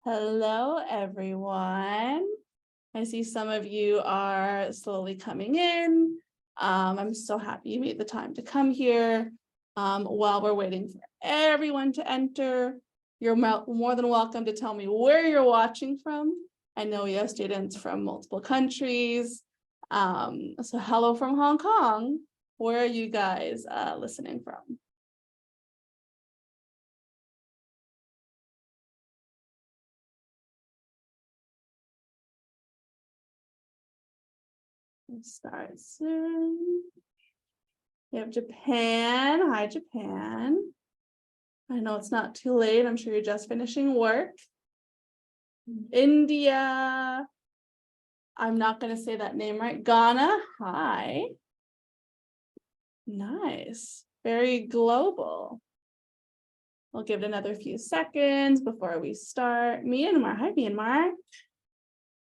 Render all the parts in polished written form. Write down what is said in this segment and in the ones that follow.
Hello, everyone. I see some of you are slowly coming in. I'm so happy you made the time to come here. While we're waiting for everyone to enter, you're more than welcome to tell me where you're watching from. I know we have students from multiple countries. So hello from Hong Kong. Where are you guys listening from? Let's start soon. We have Japan. Hi, Japan. I know it's not too late. I'm sure you're just finishing work. India. I'm not going to say that name right. Ghana. Hi. Nice. Very global. We'll give it another few seconds before we start. Myanmar. Hi, Myanmar.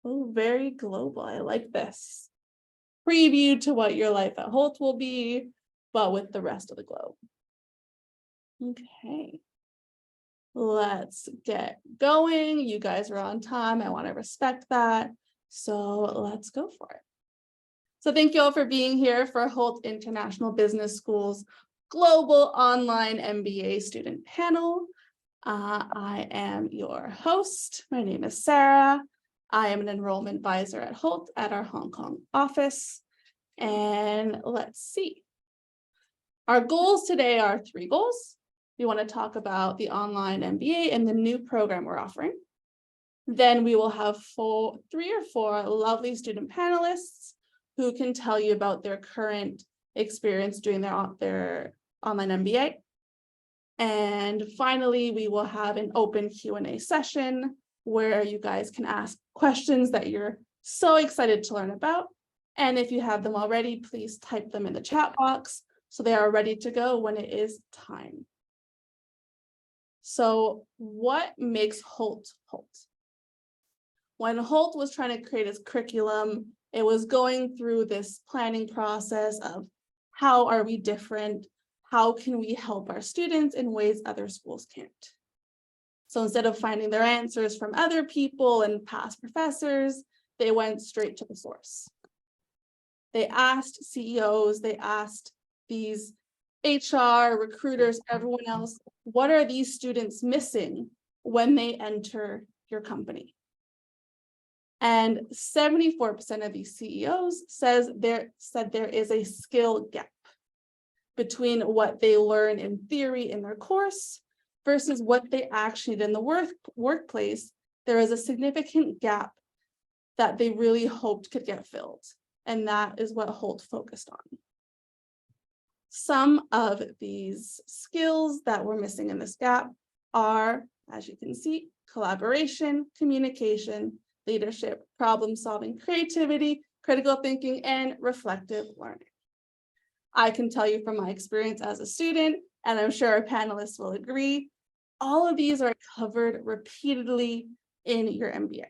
Oh, very global. I like this. Preview to what your life at Hult will be, but with the rest of the globe. Okay. Let's get going. You guys are on time. I want to respect that. So let's go for it. So thank you all for being here for Hult International Business School's Global Online MBA student panel. I am your host. My name is Sarah. I am an enrollment advisor at Hult at our Hong Kong office. And let's see. Our goals today are 3 goals. We want to talk about the online MBA and the new program we're offering. Then we will have 3 or 4 lovely student panelists who can tell you about their current experience doing their online MBA. And finally, we will have an open Q&A session where you guys can ask questions that you're so excited to learn about. And if you have them already, please type them in the chat box so they are ready to go when it is time. So what makes Hult Hult? When Hult was trying to create its curriculum, it was going through this planning process of how are we different? How can we help our students in ways other schools can't? So instead of finding their answers from other people and past professors, they went straight to the source. They asked CEOs, they asked these HR, recruiters, everyone else, what are these students missing when they enter your company? And 74% of these CEOs said there is a skill gap between what they learn in theory in their course versus what they actually did in the workplace. There is a significant gap that they really hoped could get filled. And that is what Hult focused on. Some of these skills that we're missing in this gap are, as you can see, collaboration, communication, leadership, problem solving, creativity, critical thinking, and reflective learning. I can tell you from my experience as a student, and I'm sure our panelists will agree, all of these are covered repeatedly in your MBA.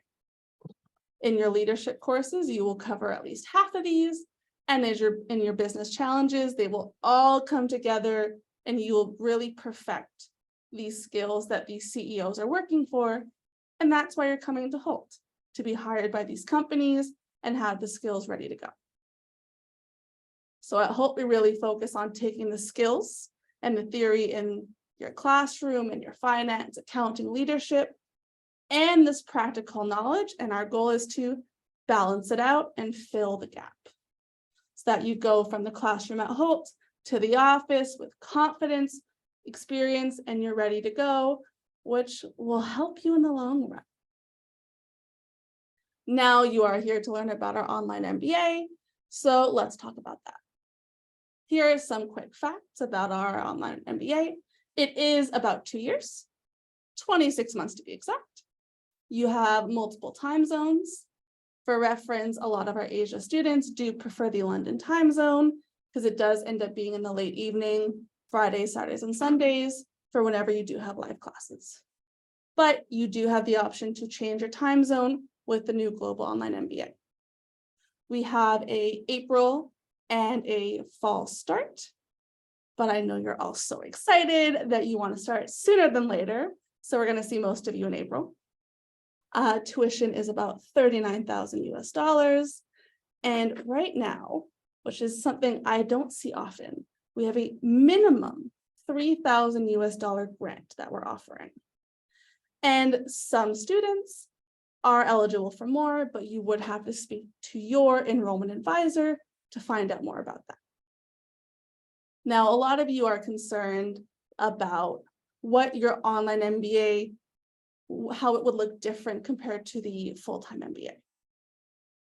In your leadership courses, you will cover at least half of these. And as in your business challenges, they will all come together and you will really perfect these skills that these CEOs are working for. And that's why you're coming to Hult, to be hired by these companies and have the skills ready to go. So at Hult, we really focus on taking the skills and the theory in your classroom and your finance, accounting, leadership, and this practical knowledge. And our goal is to balance it out and fill the gap so that you go from the classroom at Hult to the office with confidence, experience, and you're ready to go, which will help you in the long run. Now you are here to learn about our online MBA, so let's talk about that. Here are some quick facts about our online MBA. It is about 2 years. 26 months to be exact. You have multiple time zones. For reference, a lot of our Asia students do prefer the London time zone because it does end up being in the late evening, Fridays, Saturdays, and Sundays for whenever you do have live classes. But you do have the option to change your time zone with the new Global Online MBA. We have a April and a fall start, but I know you're all so excited that you want to start sooner than later. So we're going to see most of you in April. Tuition is about $39,000 US. And right now, which is something I don't see often, we have a minimum $3,000 US grant that we're offering. And some students are eligible for more, but you would have to speak to your enrollment advisor to find out more about that. Now, a lot of you are concerned about what your online MBA, how it would look different compared to the full-time MBA.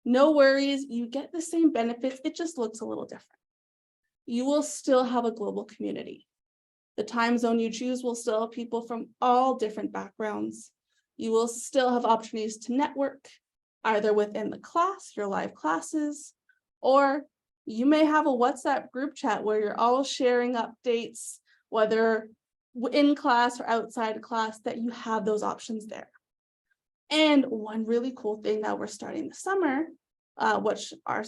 No worries, you get the same benefits, it just looks a little different. You will still have a global community. The time zone you choose will still have people from all different backgrounds. You will still have opportunities to network, either within the class, your live classes, or you may have a WhatsApp group chat where you're all sharing updates, whether in class or outside of class, that you have those options there. And one really cool thing that we're starting this summer, which our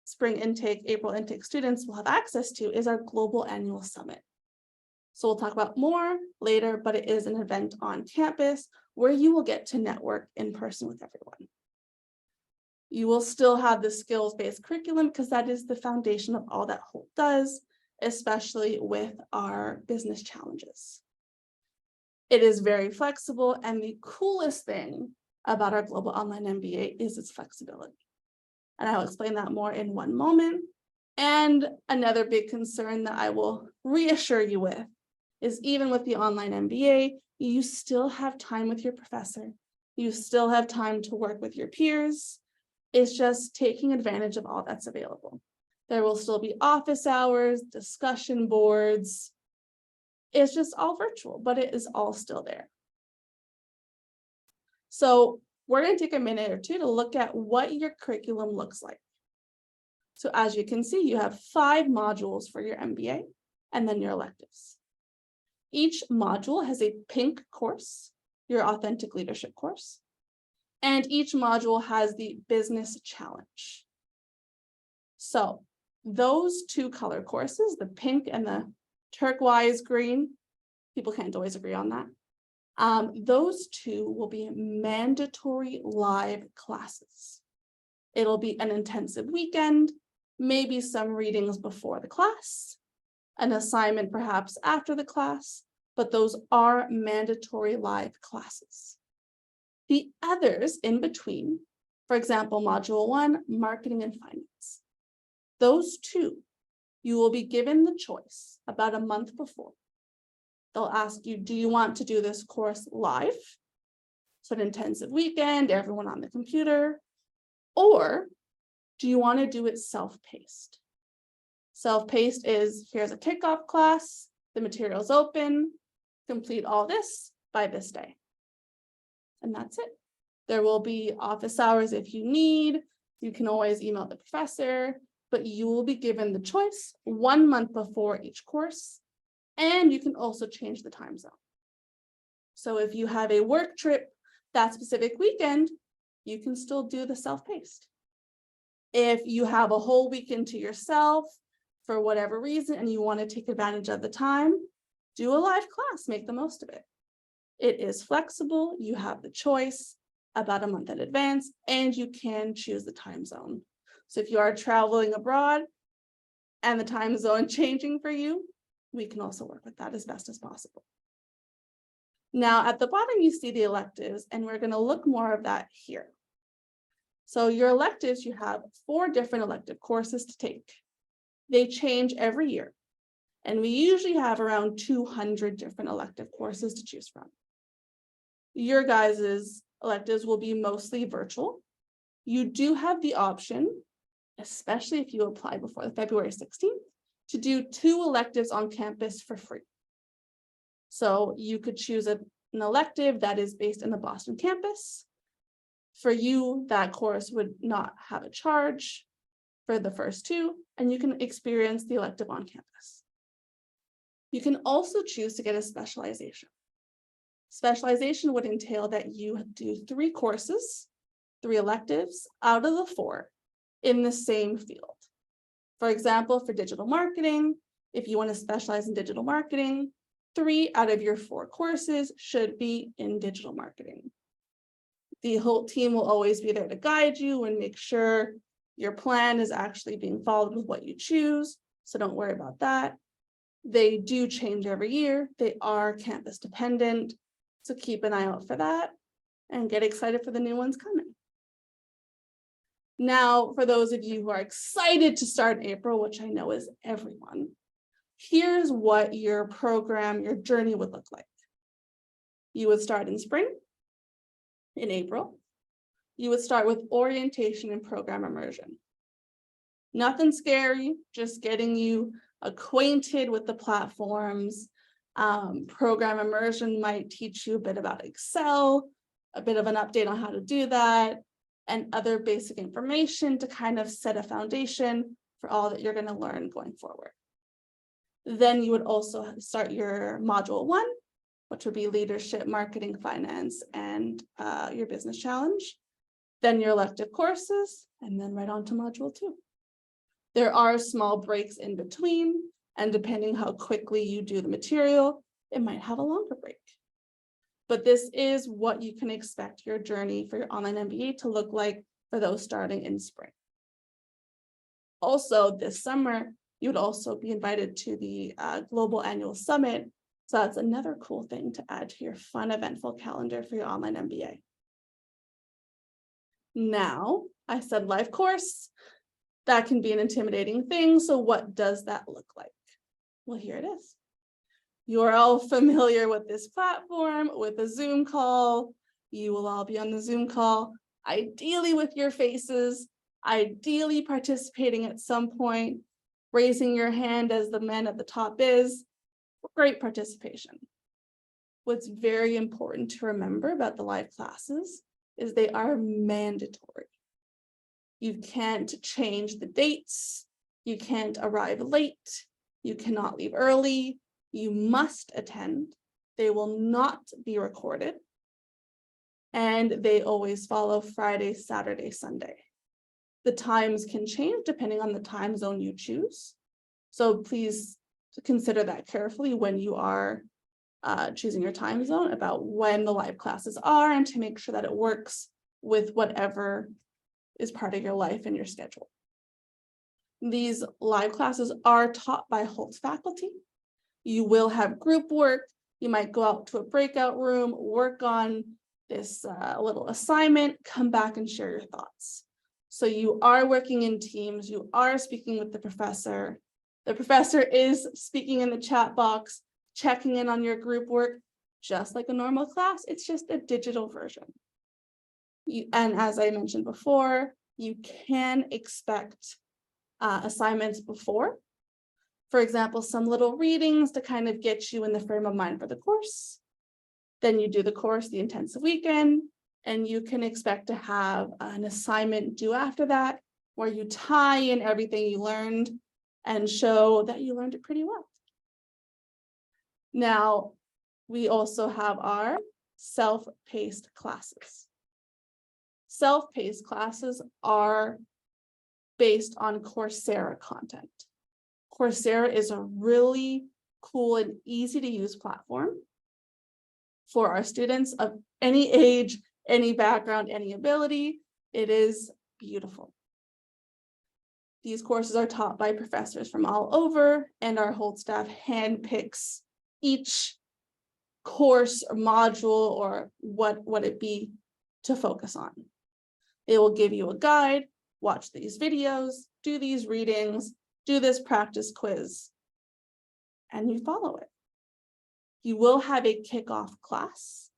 spring intake, April intake students will have access to, is our Global Annual Summit. So we'll talk about more later, but it is an event on campus where you will get to network in person with everyone. You will still have the skills-based curriculum because that is the foundation of all that Hult does, especially with our business challenges. It is very flexible, and the coolest thing about our Global Online MBA is its flexibility. And I'll explain that more in one moment. And another big concern that I will reassure you with is even with the online MBA, you still have time with your professor. You still have time to work with your peers. It's just taking advantage of all that's available. There will still be office hours, discussion boards. It's just all virtual, but it is all still there. So we're going to take a minute or two to look at what your curriculum looks like. So as you can see, you have 5 modules for your MBA and then your electives. Each module has a pink course, your authentic leadership course, and each module has the business challenge. So those 2 color courses, the pink and the turquoise green, people can't always agree on that. Those 2 will be mandatory live classes. It'll be an intensive weekend, maybe some readings before the class, an assignment perhaps after the class, but those are mandatory live classes. The others in between, for example, Module 1, Marketing and Finance, those 2, you will be given the choice about a month before. They'll ask you, do you want to do this course live? So an intensive weekend, everyone on the computer, or do you want to do it self-paced? Self-paced is, here's a kickoff class, the material's open, complete all this by this day. And that's it. There will be office hours if you need. You can always email the professor, but you will be given the choice 1 month before each course, and you can also change the time zone. So if you have a work trip that specific weekend, you can still do the self-paced. If you have a whole weekend to yourself for whatever reason and you want to take advantage of the time, do a live class, make the most of it. It is flexible, you have the choice about a month in advance, and you can choose the time zone. So if you are traveling abroad and the time zone changing for you, we can also work with that as best as possible. Now at the bottom, you see the electives, and we're going to look more of that here. So your electives, you have 4 different elective courses to take. They change every year, and we usually have around 200 different elective courses to choose from. Your guys' electives will be mostly virtual. You do have the option, especially if you apply before the February 16th, to do 2 electives on campus for free. So you could choose a an elective that is based in the Boston campus. For you, that course would not have a charge for the first two, and you can experience the elective on campus. You can also choose to get a specialization. Specialization would entail that you do 3 courses, 3 electives out of the 4 in the same field. For example, for digital marketing, if you want to specialize in digital marketing, 3 out of your 4 courses should be in digital marketing. The Hult team will always be there to guide you and make sure your plan is actually being followed with what you choose, so don't worry about that. They do change every year. They are campus dependent, so keep an eye out for that and get excited for the new ones coming. Now, for those of you who are excited to start in April, which I know is everyone, here's what your program, your journey would look like. You would start in spring, in April. You would start with orientation and program immersion. Nothing scary, just getting you acquainted with the platforms. Program immersion might teach you a bit about Excel, a bit of an update on how to do that, and other basic information to kind of set a foundation for all that you're going to learn going forward. Then you would also start your module 1, which would be leadership, marketing, finance, and your business challenge. Then your elective courses, and then right on to module 2. There are small breaks in between, and depending how quickly you do the material, it might have a longer break. But this is what you can expect your journey for your online MBA to look like for those starting in spring. Also, this summer, you would also be invited to the Global Annual Summit. So that's another cool thing to add to your fun, eventful calendar for your online MBA. Now, I said live course. That can be an intimidating thing. So what does that look like? Well, here it is. You're all familiar with this platform, with a Zoom call. You will all be on the Zoom call, ideally with your faces, ideally participating at some point, raising your hand as the man at the top is. Great participation. What's very important to remember about the live classes is they are mandatory. You can't change the dates. You can't arrive late. You cannot leave early. You must attend. They will not be recorded. And they always follow Friday, Saturday, Sunday. The times can change depending on the time zone you choose. So please consider that carefully when you are choosing your time zone about when the live classes are, and to make sure that it works with whatever is part of your life and your schedule. These live classes are taught by Hult faculty. You will have group work. You might go out to a breakout room, work on this little assignment, come back and share your thoughts. So you are working in teams, you are speaking with the professor. The professor is speaking in the chat box, checking in on your group work, just like a normal class. It's just a digital version. And as I mentioned before, you can expect assignments before. For example, some little readings to kind of get you in the frame of mind for the course. Then you do the course, the intensive weekend, and you can expect to have an assignment due after that, where you tie in everything you learned and show that you learned it pretty well. Now, we also have our self-paced classes. Self-paced classes are based on Coursera content. Coursera is a really cool and easy to use platform for our students of any age, any background, any ability. It is beautiful. These courses are taught by professors from all over, and our Hult staff handpicks each course or module or what it be to focus on. They will give you a guide, watch these videos, do these readings, do this practice quiz, and you follow it. You will have a kickoff class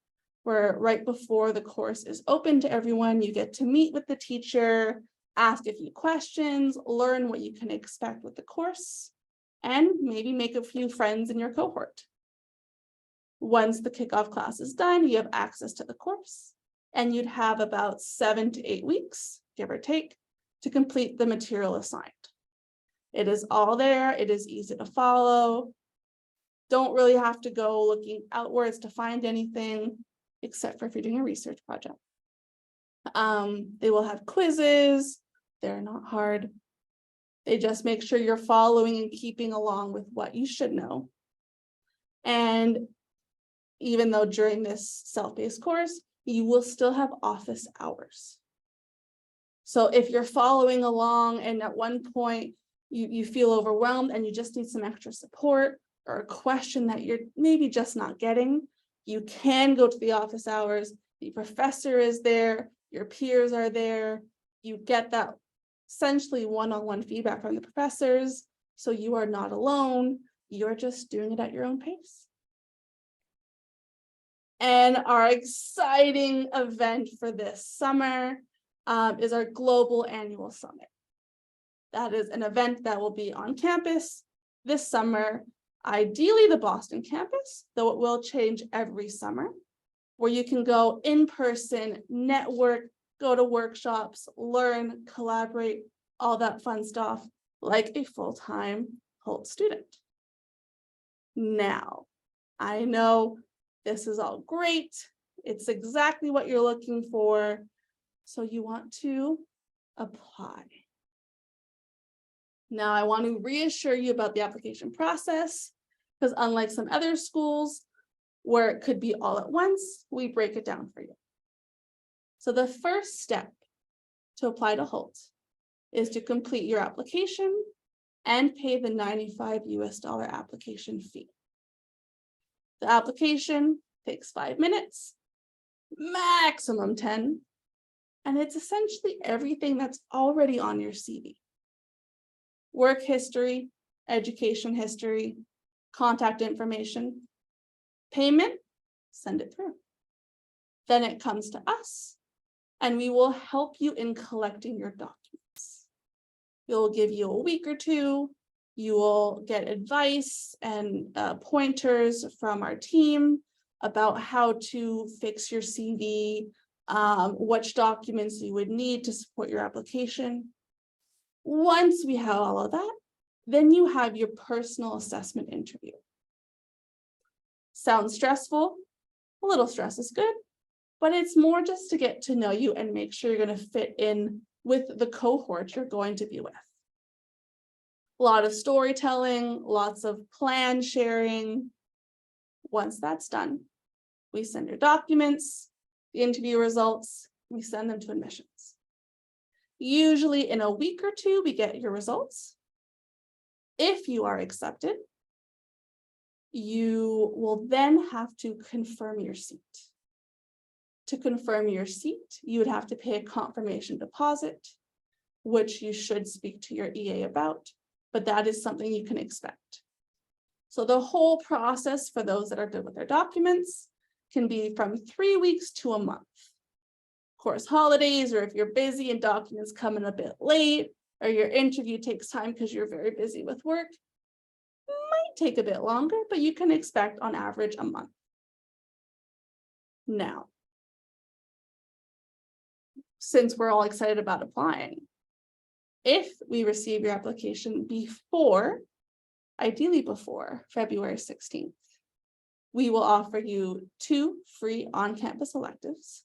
where right before the course is open to everyone, you get to meet with the teacher, ask a few questions, learn what you can expect with the course, and maybe make a few friends in your cohort. Once the kickoff class is done, you have access to the course, and you'd have about 7 to 8 weeks, give or take, to complete the material assigned. It is all there. It is easy to follow. Don't really have to go looking outwards to find anything, except for if you're doing a research project. They will have quizzes. They're not hard. They just make sure you're following and keeping along with what you should know. And even though during this self-paced course, you will still have office hours. So if you're following along and at one point you feel overwhelmed and you just need some extra support or a question that you're maybe just not getting, you can go to the office hours. The professor is there, your peers are there. You get that essentially one-on-one feedback from the professors. So you are not alone. You're just doing it at your own pace. And our exciting event for this summer is our Global Annual Summit. That is an event that will be on campus this summer, ideally the Boston campus, though it will change every summer, where you can go in person, network, go to workshops, learn, collaborate, all that fun stuff, like a full-time Hult student. Now, I know this is all great. It's exactly what you're looking for. So you want to apply. Now, I want to reassure you about the application process, because unlike some other schools where it could be all at once, we break it down for you. So the first step to apply to Hult is to complete your application and pay the $95 application fee. The application takes 5 minutes, maximum 10, and it's essentially everything that's already on your CV. Work history, education history, contact information, payment, send it through. Then it comes to us, and we will help you in collecting your documents. We'll give you a week or two. You will get advice and pointers from our team about how to fix your CV, which documents you would need to support your application. Once we have all of that, then you have your personal assessment interview. Sounds stressful? A little stress is good, but it's more just to get to know you and make sure you're going to fit in with the cohort you're going to be with. A lot of storytelling, lots of plan sharing. Once that's done, we send your documents, the interview results, we send them to admissions. Usually in a week or two, we get your results. If you are accepted, you will then have to confirm your seat. To confirm your seat, you would have to pay a confirmation deposit, which you should speak to your EA about, but that is something you can expect. So the whole process for those that are good with their documents can be from 3 weeks to a month. Of course, holidays, or if you're busy and documents come in a bit late, or your interview takes time because you're very busy with work, might take a bit longer, but you can expect on average a month. Now, since we're all excited about applying, if we receive your application before, ideally before February 16th, we will offer you 2 free on-campus electives.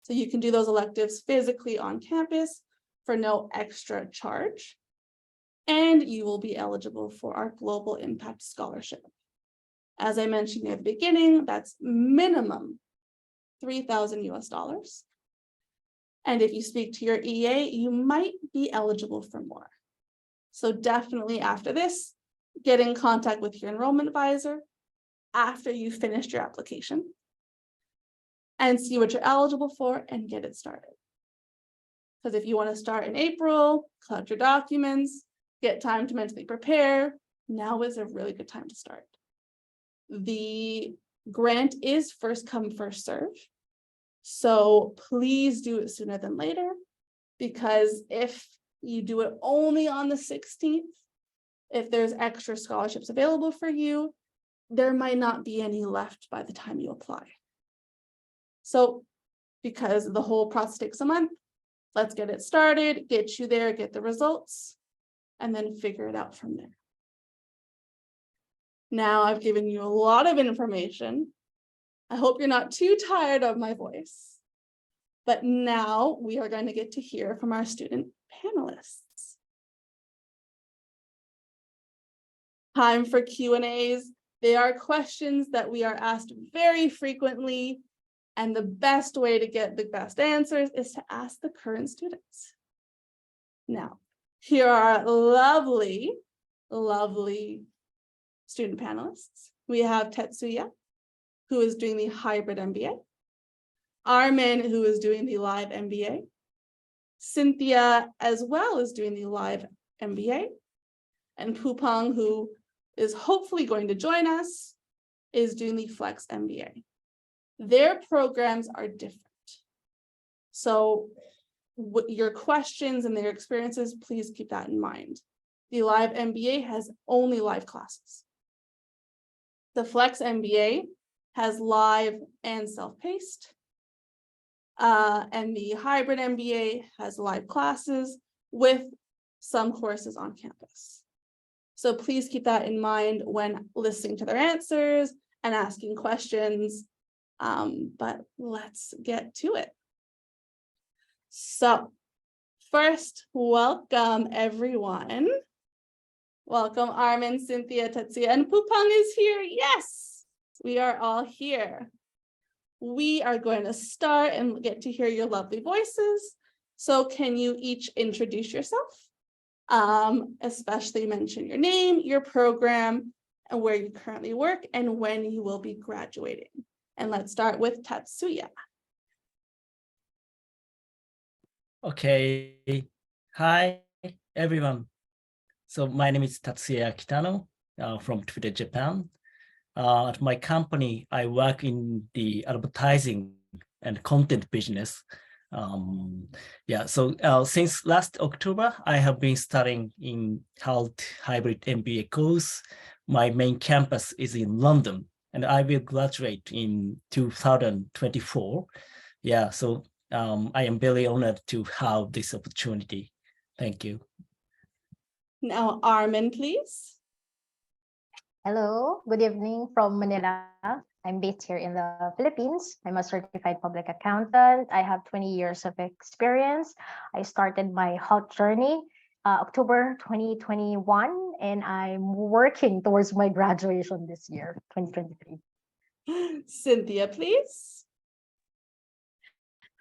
So you can do those electives physically on campus for no extra charge. And you will be eligible for our Global Impact Scholarship. As I mentioned at the beginning, that's minimum $3,000. And if you speak to your EA, you might be eligible for more. So definitely after this, get in contact with your enrollment advisor after you finished your application and see what you're eligible for and get it started. Because if you want to start in April, collect your documents, get time to mentally prepare, now is a really good time to start. The grant is first come, first serve. So please do it sooner than later, because if you do it only on the 16th, if there's extra scholarships available for you, there might not be any left by the time you apply. So because the whole process takes a month, let's get it started, get you there, get the results, and then figure it out from there. Now I've given you a lot of information. I hope you're not too tired of my voice. But now we are going to get to hear from our student panelists. Time for Q&As. They are questions that we are asked very frequently, and the best way to get the best answers is to ask the current students. Now, here are lovely, lovely student panelists. We have Tetsuya, who is doing the hybrid MBA, Armin, who is doing the live MBA, Cynthia, as well, is doing the live MBA, and Pupang, who is hopefully going to join us, is doing the Flex MBA. Their programs are different. So your questions and their experiences, please keep that in mind. The live MBA has only live classes. The Flex MBA has live and self-paced. And the hybrid MBA has live classes with some courses on campus. So please keep that in mind when listening to their answers and asking questions. But let's get to it. So first, welcome everyone. Welcome Armin, Cynthia, Tetsuya, and Pupang is here. Yes, we are all here. We are going to start and get to hear your lovely voices. So can you each introduce yourself? Especially mention your name, your program, and where you currently work and when you will be graduating. And let's start with Tetsuya. Okay. Hi, everyone. So my name is Tatsuya Kitano from Twitter, Japan. At my company, I work in the advertising and content business. So since last October, I have been studying in Hult hybrid MBA course. My main campus is in London, and I will graduate in 2024. I am very honored to have this opportunity. Thank you. Now, Armin, please. Hello, good evening from Manila. I'm based here in the Philippines. I'm a certified public accountant. I have 20 years of experience. I started my Hult journey October 2021, and I'm working towards my graduation this year, 2023. Cynthia, please.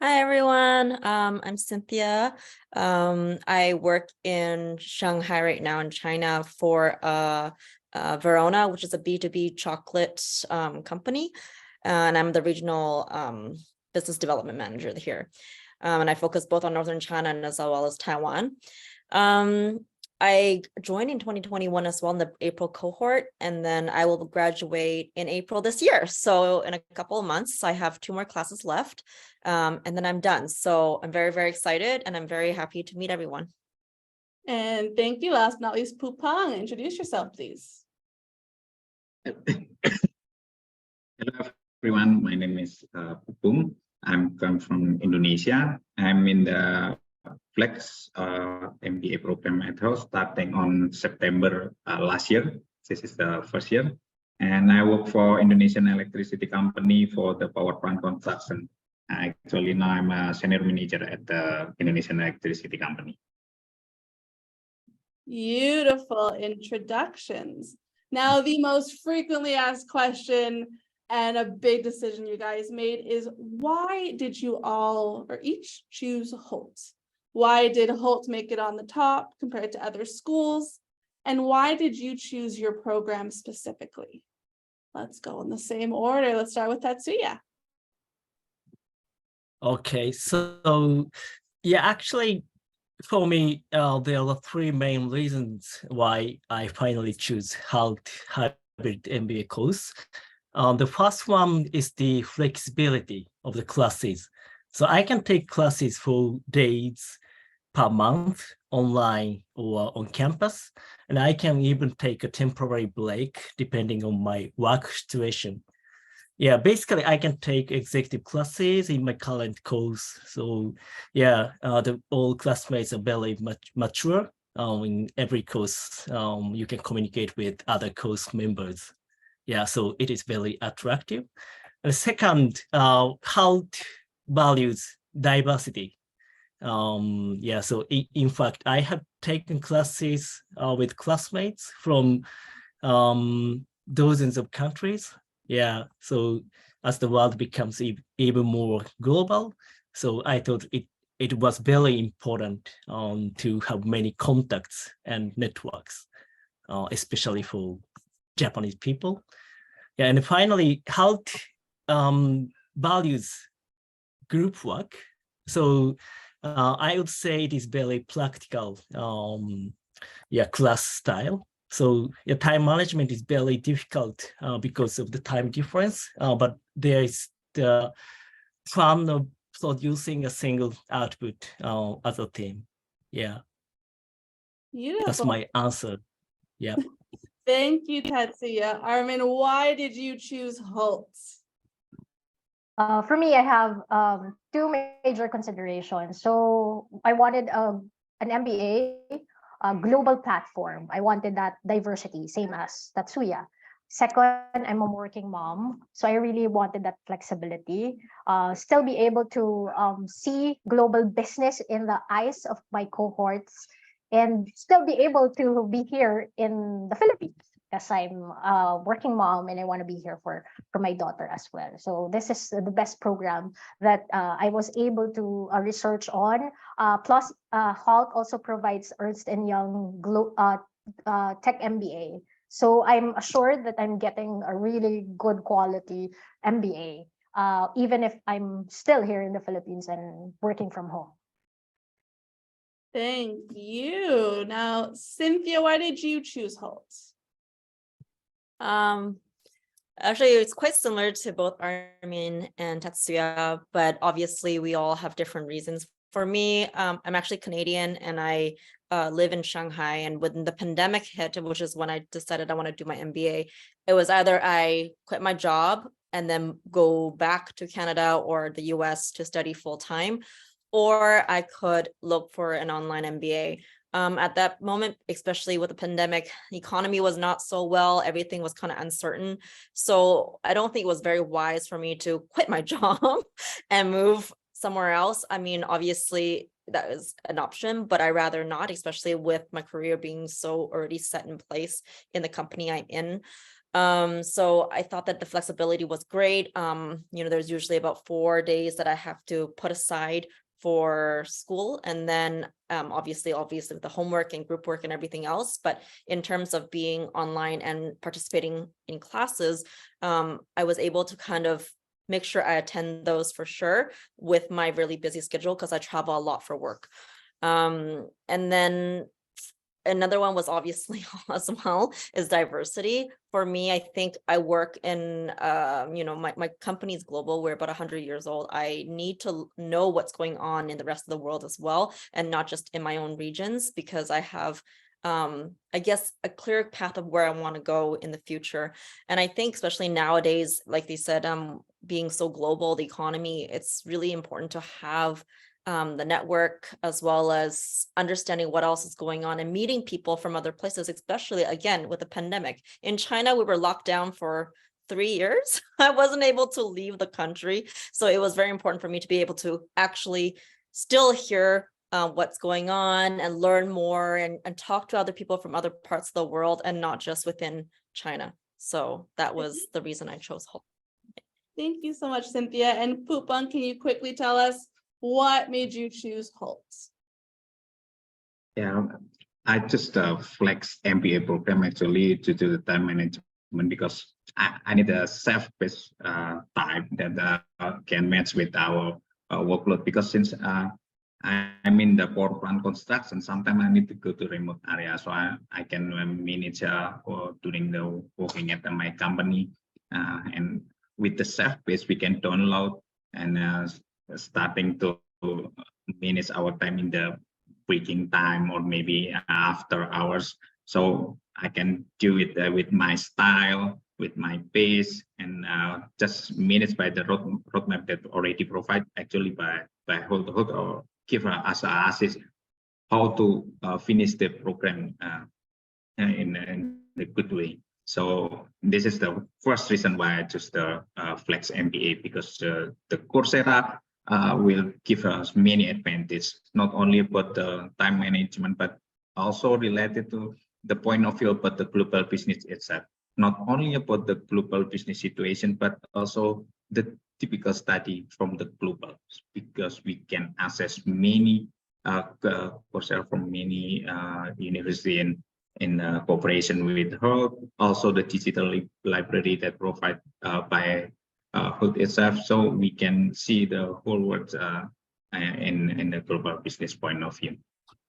Hi, everyone. I'm Cynthia. I work in Shanghai right now in China for Verona, which is a B2B chocolate company. And I'm the regional business development manager here. And I focus both on Northern China and as well as Taiwan. I joined in 2021 as well in the April cohort, and then I will graduate in April this year. So in a couple of months, I have 2 more classes left, and then I'm done. So I'm very, very excited, and I'm very happy to meet everyone. And thank you. Last but not least, Pupang, introduce yourself, please. Hello, everyone. My name is Pupung. I'm come from Indonesia. I'm in the Flex MBA program at Hult starting on September last year. This is the first year. And I work for Indonesian electricity company for the power plant construction. Actually, now I'm a senior manager at the Indonesian electricity company. Beautiful introductions. Now, the most frequently asked question and a big decision you guys made is, why did you all or each choose Hult? Why did Hult make it on the top compared to other schools? And why did you choose your program specifically? Let's go in the same order. Let's start with Tetsuya. Okay, so yeah, actually, for me, there are 3 main reasons why I finally choose Hult hybrid MBA course. The first one is the flexibility of the classes. So I can take classes for days, per month online or on campus. And I can even take a temporary break depending on my work situation. Yeah, basically I can take executive classes in my current course. So yeah, all classmates are very mature. In every course, you can communicate with other course members. Yeah, so it is very attractive. And second, Hult values diversity. Yeah, so in fact, I have taken classes with classmates from dozens of countries. Yeah, so as the world becomes even more global, so I thought it was very important to have many contacts and networks, especially for Japanese people. Yeah, and finally, Hult values group work. So I would say it is very practical, class style. So yeah, time management is very difficult because of the time difference, but there is the fun of producing a single output as a team. Yeah, that's Beautiful. my answer. Yeah. Thank you, Tetsuya. Armin, why did you choose Hult? For me, I have two major considerations. So I wanted an MBA, a global platform. I wanted that diversity, same as Tatsuya. Second, I'm a working mom, so I really wanted that flexibility. Still be able to see global business in the eyes of my cohorts, and still be able to be here in the Philippines because I'm a working mom and I want to be here for my daughter as well. So this is the best program that I was able to research on. Plus, Hult also provides Ernst & Young Tech MBA. So I'm assured that I'm getting a really good quality MBA, even if I'm still here in the Philippines and working from home. Thank you. Now, Cynthia, why did you choose Hult? Actually, it's quite similar to both Armin and Tetsuya, but obviously we all have different reasons. For me, I'm actually Canadian and I live in Shanghai, and when the pandemic hit, which is when I decided I want to do my MBA, it was either I quit my job and then go back to Canada or the US to study full time, or I could look for an online MBA. At that moment, especially with the pandemic, the economy was not so well, everything was kind of uncertain. So I don't think it was very wise for me to quit my job and move somewhere else. I mean, obviously that is an option, but I rather not, especially with my career being so already set in place in the company I'm in. So I thought that the flexibility was great. There's usually about 4 days that I have to put aside for school, and then obviously with the homework and group work and everything else. But in terms of being online and participating in classes, I was able to kind of make sure I attend those for sure with my really busy schedule because I travel a lot for work. And then another one was obviously as well is diversity. For me, I think I work in, my company is global. We're about 100 years old. I need to know what's going on in the rest of the world as well, and not just in my own regions, because I have, I guess, a clear path of where I want to go in the future. And I think especially nowadays, like they said, being so global, the economy, it's really important to have the network, as well as understanding what else is going on and meeting people from other places, especially again with the pandemic. In China, we were locked down for 3 years. I wasn't able to leave the country. So it was very important for me to be able to actually still hear what's going on and learn more and talk to other people from other parts of the world and not just within China. So that was the reason I chose Hult. Thank you so much, Cynthia. And Pupang, can you quickly tell us what made you choose Hult? Yeah, I just flex MBA program actually to do the time management because I need a self-paced time that can match with our workload, because since I'm in the power plant construction, sometimes I need to go to remote area, so I can manage or during the working at my company, and with the self-paced we can download and starting to manage our time in the breaking time or maybe after hours. So I can do it with my style, with my pace, and just managed by the roadmap that already provided actually by Hult or give us a assist how to finish the program in a good way. So this is the first reason why I chose the Flex MBA, because the Coursera will give us many advantages, not only about the time management, but also related to the point of view about the global business itself. Not only about the global business situation, but also the typical study from the global, because we can access many Coursera from many universities in cooperation with Hult, also the digital library that provided by Hult itself, so we can see the whole world in the global business point of view.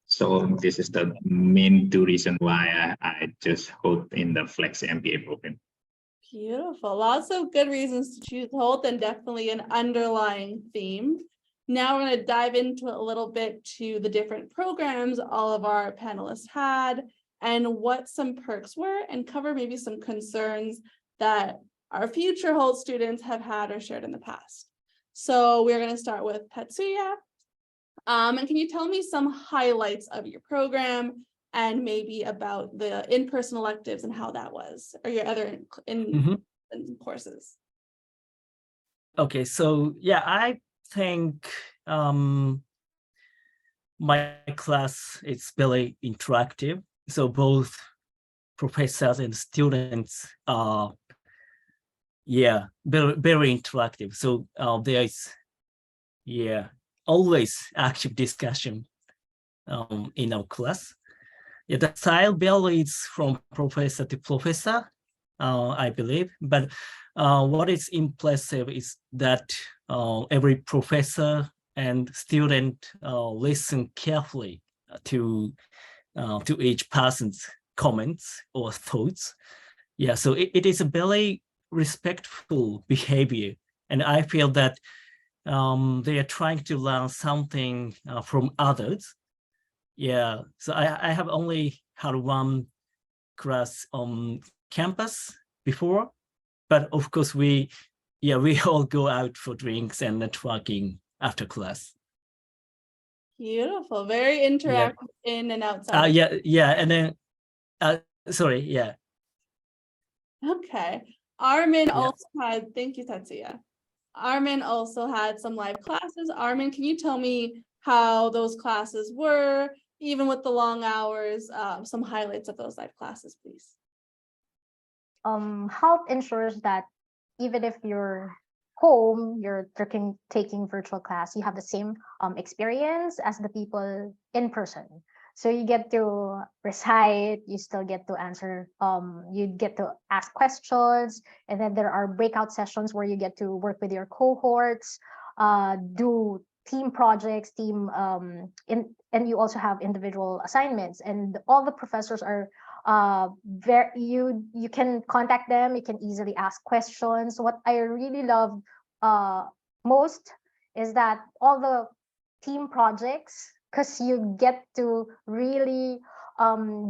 So this is the main two reasons why I just Hult in the Flex MBA program. Beautiful. Lots of good reasons to choose Hult, and definitely an underlying theme. Now we're going to dive into a little bit to the different programs all of our panelists had and what some perks were, and cover maybe some concerns that our future Hult students have had or shared in the past. So we're going to start with Tatsuya. And can you tell me some highlights of your program and maybe about the in-person electives and how that was, or your other in courses? Okay, so yeah, I think my class is very interactive. So both professors and students are, very interactive. So there is, always active discussion in our class. Yeah, the style varies from professor to professor, I believe. But what is impressive is that every professor and student listen carefully to each person's comments or thoughts. Yeah, so it is a very respectful behavior, and I feel that they are trying to learn something from others. Yeah, so I have only had one class on campus before, but of course we all go out for drinks and networking after class. Beautiful, very interactive in and outside. And then sorry, Okay. Armin also had, thank you, Tatsuya. Armin also had some live classes. Armin, can you tell me how those classes were, even with the long hours, some highlights of those live classes, please? Hult ensures that even if you're home, you're taking virtual class, you have the same experience as the people in person. So you get to recite, you still get to answer, you get to ask questions, and then there are breakout sessions where you get to work with your cohorts, do team projects, and you also have individual assignments, and all the professors are you can contact them, you can easily ask questions. What I really love most is that all the team projects, because you get to really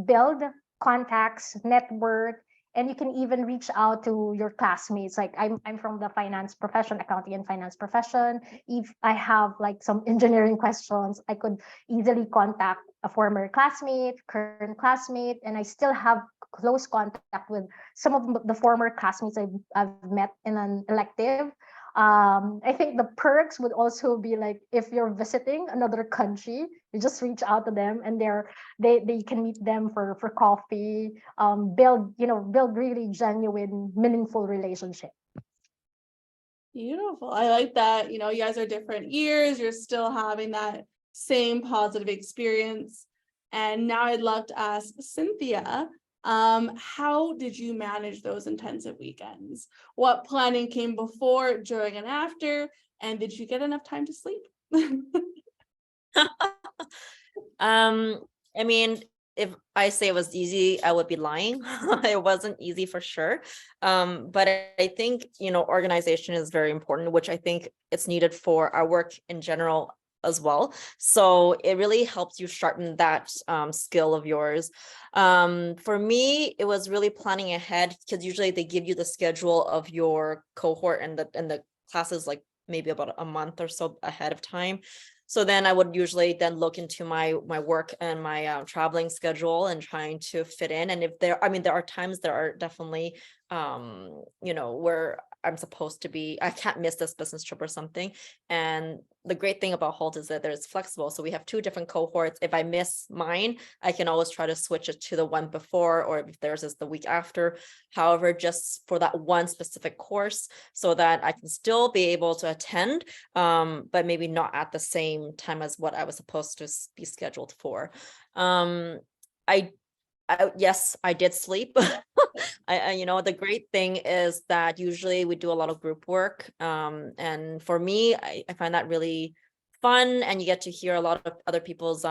build contacts, network, and you can even reach out to your classmates. Like I'm from the finance profession, accounting and finance profession. If I have like some engineering questions, I could easily contact a former classmate, current classmate, and I still have close contact with some of the former classmates I've met in an elective. I think the perks would also be like if you're visiting another country, you just reach out to them and they can meet them for coffee, build really genuine, meaningful relationship. Beautiful. I like that. You guys are different years, you're still having that same positive experience. And now I'd love to ask Cynthia, how did you manage those intensive weekends? What planning came before, during, and after? And did you get enough time to sleep? I mean, if I say it was easy, I would be lying. It wasn't easy for sure. But I think, organization is very important, which I think it's needed for our work in general, as well. So it really helps you sharpen that skill of yours. For me, it was really planning ahead, because usually they give you the schedule of your cohort and the classes like maybe about a month or so ahead of time. So then I would usually then look into my work and my traveling schedule and trying to fit in. And if there, I mean, there are times there are definitely, you know, where I'm supposed to be, I can't miss this business trip or something. And the great thing about Hult is that there's flexible. So we have 2 different cohorts. If I miss mine, I can always try to switch it to the one before, or if theirs is the week after. However, just for that one specific course, so that I can still be able to attend, but maybe not at the same time as what I was supposed to be scheduled for. Yes, I did sleep. You know, the great thing is that usually we do a lot of group work. And for me, I find that really fun, and you get to hear a lot of other people's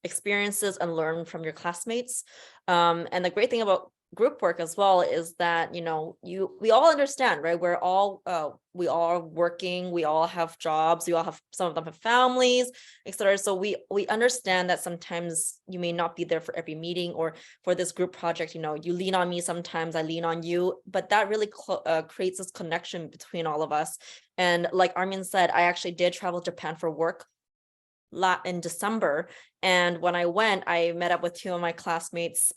experiences and learn from your classmates. And the great thing about group work as well is that, you know, we all understand, right? We all are working, we all have jobs, we all have, some of them have families, etc. So we understand that sometimes you may not be there for every meeting, or for this group project, you know, you lean on me sometimes, I lean on you, but that really creates this connection between all of us. And like Armin said, I actually did travel to Japan for work in December, and when I went, I met up with 2 of my classmates,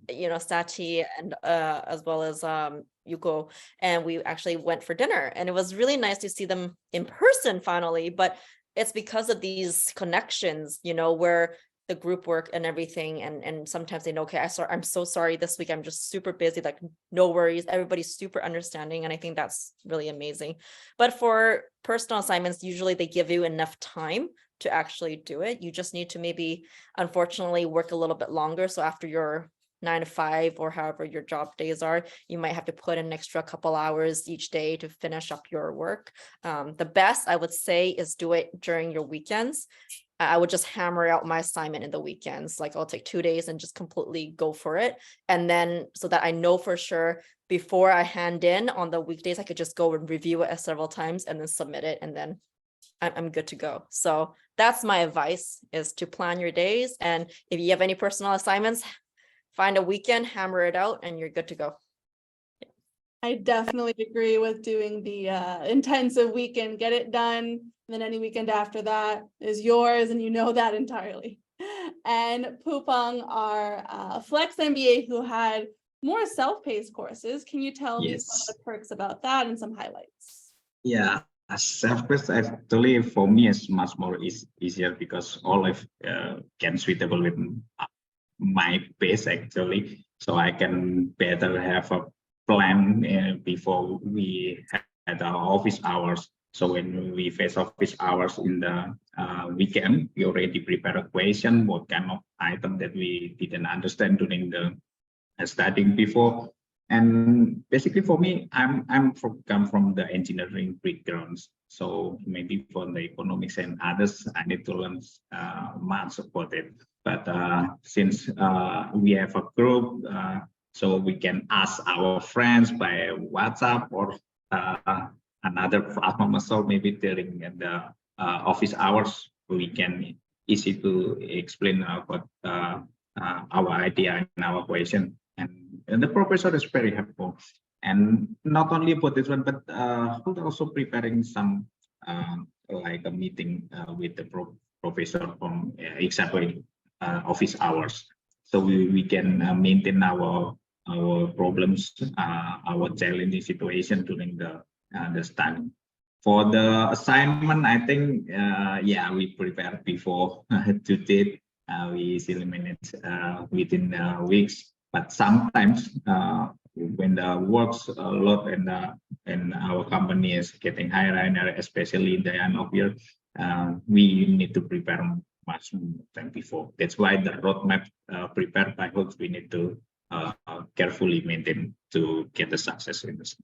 you know, Sati and as well as Yuko, and we actually went for dinner, and it was really nice to see them in person finally. But it's because of these connections, you know, where the group work and everything, and sometimes they know, okay, I'm so sorry this week, I'm just super busy, like no worries, everybody's super understanding, and I think that's really amazing. But for personal assignments, usually they give you enough time to actually do it. You just need to maybe, unfortunately, work a little bit longer. So after your 9 to 5 or however your job days are, you might have to put in an extra couple hours each day to finish up your work. The best I would say is do it during your weekends. I would just hammer out my assignment in the weekends. Like I'll take 2 days and just completely go for it. And then so that I know for sure before I hand in on the weekdays, I could just go and review it several times and then submit it. And then I'm good to go. So that's my advice, is to plan your days. And if you have any personal assignments, find a weekend, hammer it out, and you're good to go. I definitely agree with doing the intensive weekend, get it done. And then any weekend after that is yours, and you know that entirely. And Pupang, our Flex MBA, who had more self-paced courses. Can you tell me some of the perks about that and some highlights? Yeah, self-paced actually for me is much more easier, because all of can suitable with my pace actually, so I can better have a plan before we had our office hours. So when we face office hours in the weekend, we already prepare a question, what kind of item that we didn't understand during the studying before. And basically for me, come from the engineering backgrounds, so maybe for the economics and others, I need to learn much about it. But since we have a group, so we can ask our friends by WhatsApp or another platform, so maybe during the office hours, we can easy to explain about our idea and our question. And the professor is very helpful. And not only for this one, but also preparing some like a meeting with the professor from example office hours, so we can maintain our problems, our challenging situation during the study. For the assignment, I think yeah, we prepare before to date. We easily manage within weeks, but sometimes when the work's a lot and our company is getting higher and higher, especially in the end of year, we need to prepare much more than before. That's why the roadmap prepared by Hult, we need to carefully maintain to get the success in this.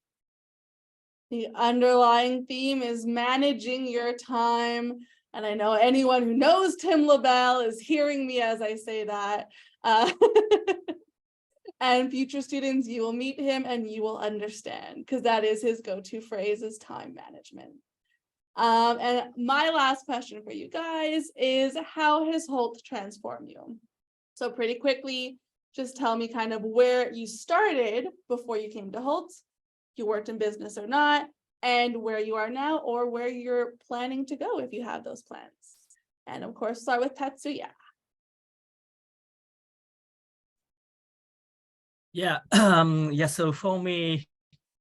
The underlying theme is managing your time. And I know anyone who knows Tim LaBelle is hearing me as I say that. And future students, you will meet him and you will understand, because that is his go-to phrase, is time management. And my last question for you guys is, how has Hult transformed you? So pretty quickly, just tell me kind of where you started before you came to Hult, if you worked in business or not, and where you are now, or where you're planning to go if you have those plans. And of course, start with Tatsuya. Yeah, so for me,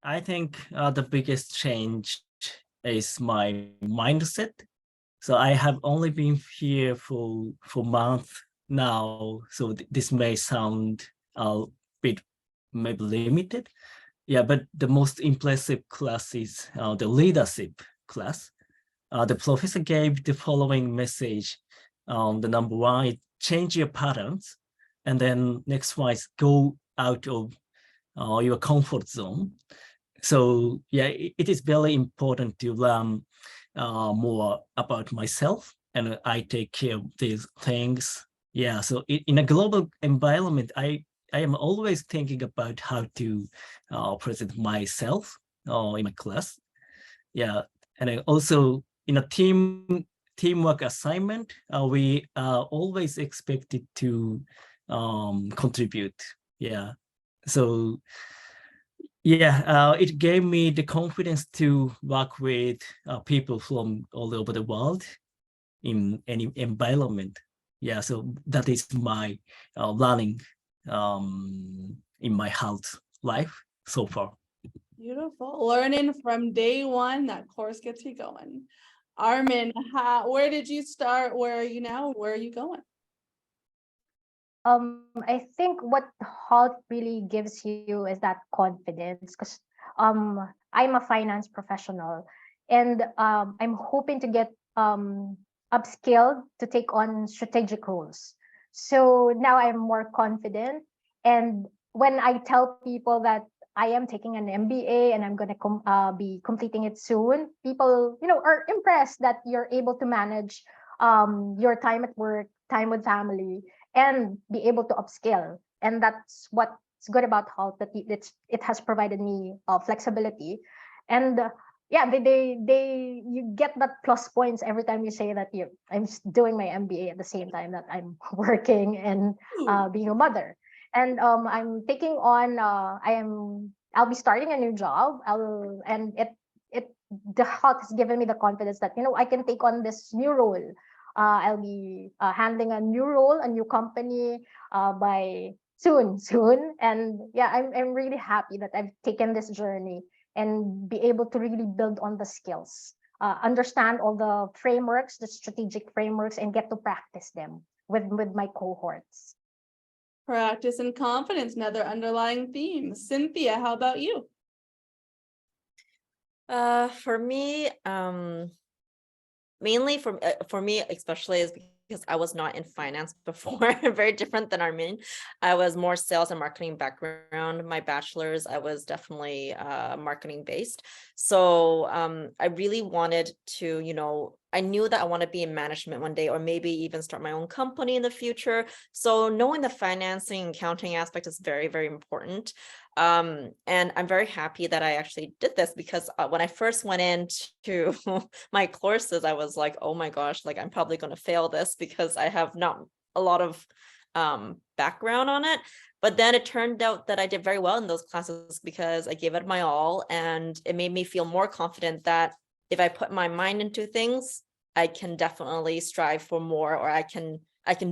I think the biggest change is my mindset. So I have only been here for a month now, so this may sound a bit maybe limited. Yeah, but the most impressive class is the leadership class. The professor gave the following message. The number one is change your patterns, and then next one is go out of your comfort zone. So yeah, it is very important to learn more about myself, and I take care of these things. Yeah, so in a global environment, I am always thinking about how to present myself in my class. Yeah, and then also in a teamwork assignment, we are always expected to contribute. Yeah, so yeah, it gave me the confidence to work with people from all over the world in any environment. Yeah, so that is my learning in my health life so far. Beautiful. Learning from day one, that course gets you going. Armin, where did you start? Where are you now? Where are you going? I think what Halt really gives you is that confidence, because I'm a finance professional, and I'm hoping to get upskilled to take on strategic roles. So now I'm more confident, and when I tell people that I am taking an MBA and I'm going to be completing it soon, people are impressed that you're able to manage your time at work, time with family, and be able to upscale. And that's what's good about Halt, that it has provided me flexibility. And yeah, they you get that plus points every time you say that I'm doing my MBA at the same time that I'm working and being a mother. And I'm taking on I'll be starting a new job. The Halt has given me the confidence that I can take on this new role. I'll be handling a new role, a new company by soon. And yeah, I'm really happy that I've taken this journey and be able to really build on the skills, understand all the frameworks, the strategic frameworks, and get to practice them with my cohorts. Practice and confidence, another underlying theme. Cynthia, how about you? For me, mainly for me especially is because I was not in finance before. Very different than Armin. I was more sales and marketing background. My bachelor's, I was definitely marketing based. So I really wanted to, I knew that I want to be in management one day, or maybe even start my own company in the future. So knowing the financing and accounting aspect is very, very important. And I'm very happy that I actually did this, because when I first went into my courses, I was like, oh my gosh, like I'm probably going to fail this because I have not a lot of background on it. But then it turned out that I did very well in those classes because I gave it my all, and it made me feel more confident that if I put my mind into things, I can definitely strive for more, or I can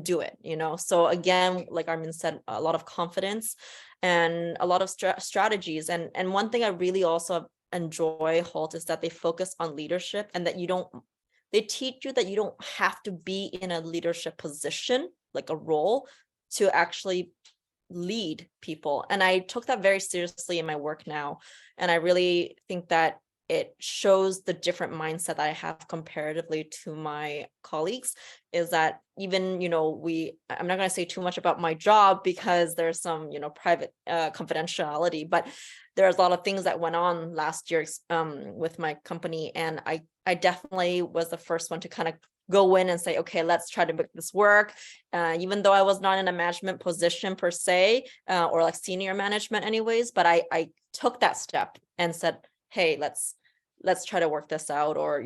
do it, So again, like Armin said, a lot of confidence and a lot of strategies. And one thing I really also enjoy Hult is that they focus on leadership, and that they teach you that you don't have to be in a leadership position, like a role, to actually lead people. And I took that very seriously in my work now. And I really think that it shows the different mindset that I have comparatively to my colleagues, is that even, I'm not going to say too much about my job because there's some, private confidentiality, but there's a lot of things that went on last year with my company. And I definitely was the first one to kind of go in and say, okay, let's try to make this work. Even though I was not in a management position per se, or like senior management anyways, but I took that step and said, hey, let's let's try to work this out, or,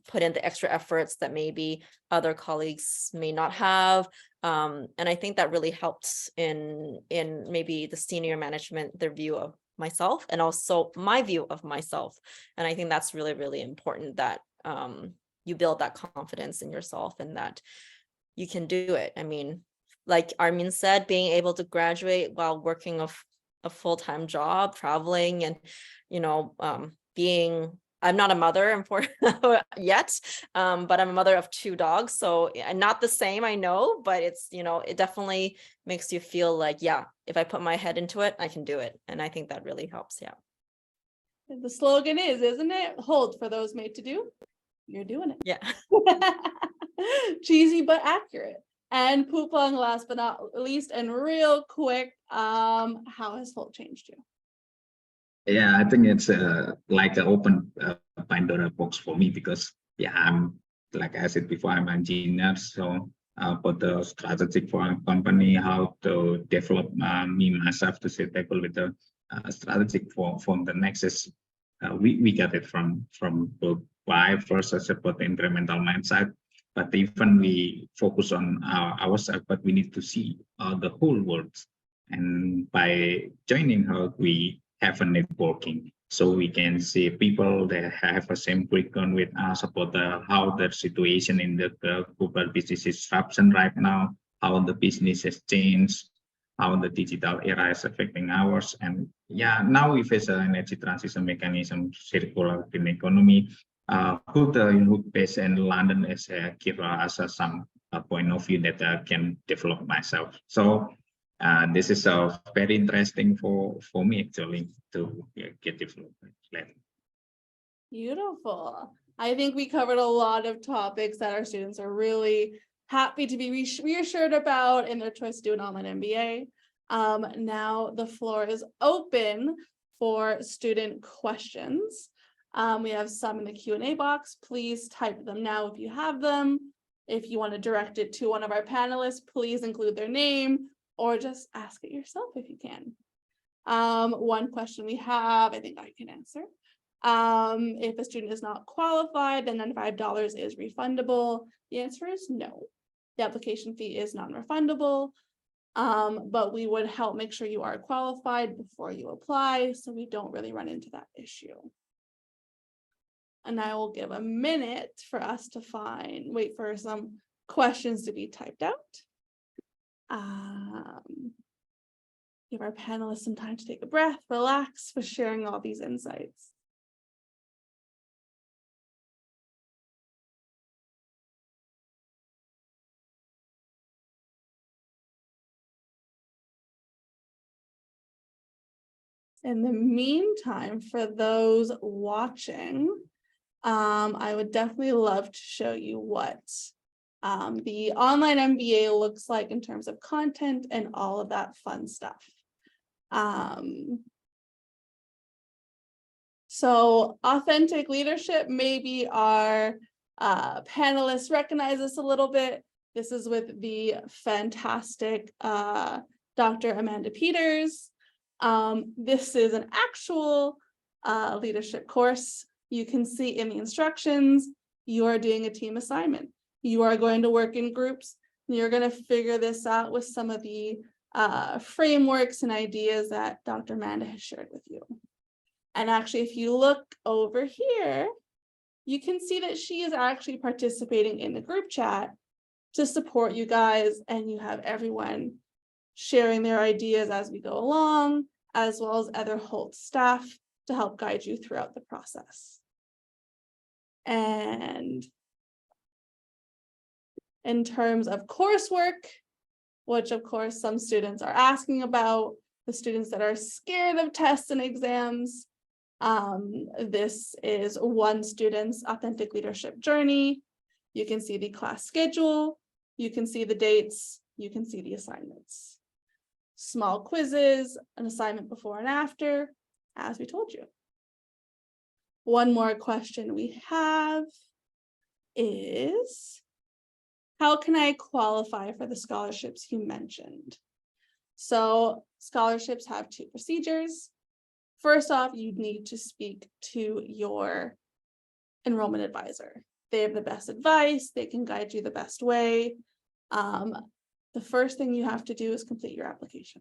put in the extra efforts that maybe other colleagues may not have. And I think that really helped in maybe the senior management, their view of myself, and also my view of myself. And I think that's really, really important, that you build that confidence in yourself and that you can do it. I mean, like Armin said, being able to graduate while working a full-time job, traveling, and, I'm not a mother yet, but I'm a mother of 2 dogs. So not the same, I know, but it's, it definitely makes you feel like, yeah, if I put my head into it, I can do it. And I think that really helps. Yeah. The slogan is, isn't it? Hult, for those made to do. You're doing it. Yeah. Cheesy but accurate. And Pupong, last but not least, and real quick, how has Hult changed you? Yeah, I think it's like an open Pandora box for me, because I'm, like I said before, I'm an engineer. So for the strategic for a company, how to develop myself to sit table with the strategic for the next is we got it from both why first as about the incremental mindset, but even we focus on ourselves, but we need to see the whole world. And by joining her, we have a networking, so we can see people that have the same background with us about how the situation in the global business disruption right now, how the business has changed, how the digital era is affecting ours. And now we face an energy transition mechanism, circular green economy. Hult based in London is give us some point of view that can develop myself. So this is very interesting for me actually to get development. Beautiful. I think we covered a lot of topics that our students are really happy to be reassured about in their choice to do an online MBA. Now the floor is open for student questions. We have some in the Q&A box. Please type them now if you have them. If you want to direct it to one of our panelists, please include their name, or just ask it yourself if you can. One question we have, I think I can answer. If a student is not qualified, then $95 is refundable. The answer is no. The application fee is non-refundable, but we would help make sure you are qualified before you apply, so we don't really run into that issue. And I will give a minute for us to wait for some questions to be typed out. Give our panelists some time to take a breath, relax for sharing all these insights. In the meantime, for those watching, I would definitely love to show you what the online MBA looks like in terms of content and all of that fun stuff. So authentic leadership, maybe our panelists recognize this a little bit. This is with the fantastic Dr. Amanda Peters. This is an actual leadership course. You can see in the instructions, you are doing a team assignment. You are going to work in groups. You're going to figure this out with some of the frameworks and ideas that Dr. Amanda has shared with you. And actually, if you look over here, you can see that she is actually participating in the group chat to support you guys, and you have everyone sharing their ideas as we go along, as well as other Hult staff to help guide you throughout the process. And in terms of coursework, which of course some students are asking about, the students that are scared of tests and exams, this is one student's authentic leadership journey. You can see the class schedule, you can see the dates, you can see the assignments. Small quizzes, an assignment before and after, as we told you. One more question we have is, how can I qualify for the scholarships you mentioned? So scholarships have 2 procedures. First off, you need to speak to your enrollment advisor. They have the best advice, they can guide you the best way. The first thing you have to do is complete your application.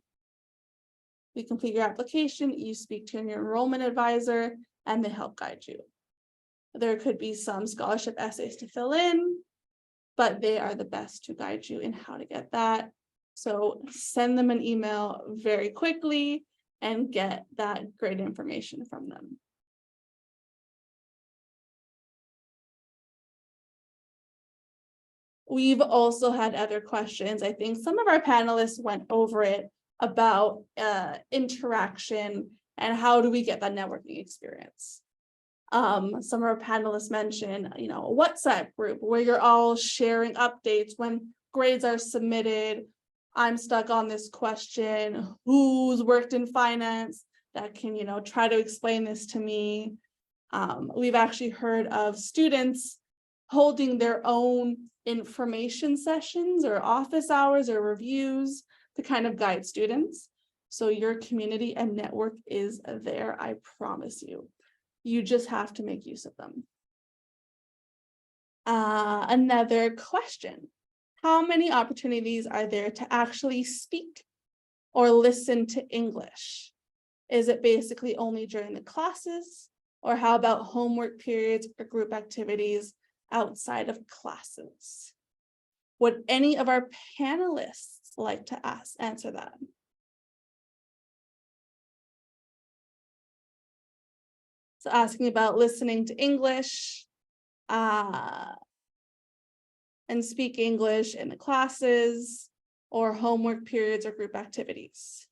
You complete your application, you speak to your enrollment advisor, and they help guide you. There could be some scholarship essays to fill in, but they are the best to guide you in how to get that. So send them an email very quickly and get that great information from them. We've also had other questions. I think some of our panelists went over it about interaction and how do we get that networking experience. Some of our panelists mentioned, a WhatsApp group where you're all sharing updates when grades are submitted. I'm stuck on this question. Who's worked in finance that can, try to explain this to me? We've actually heard of students holding their own information sessions or office hours or reviews to kind of guide students. So your community and network is there, I promise you. You just have to make use of them. Another question. How many opportunities are there to actually speak or listen to English? Is it basically only during the classes? Or how about homework periods or group activities outside of classes? Would any of our panelists like to answer that? So asking about listening to English and speak English in the classes or homework periods or group activities.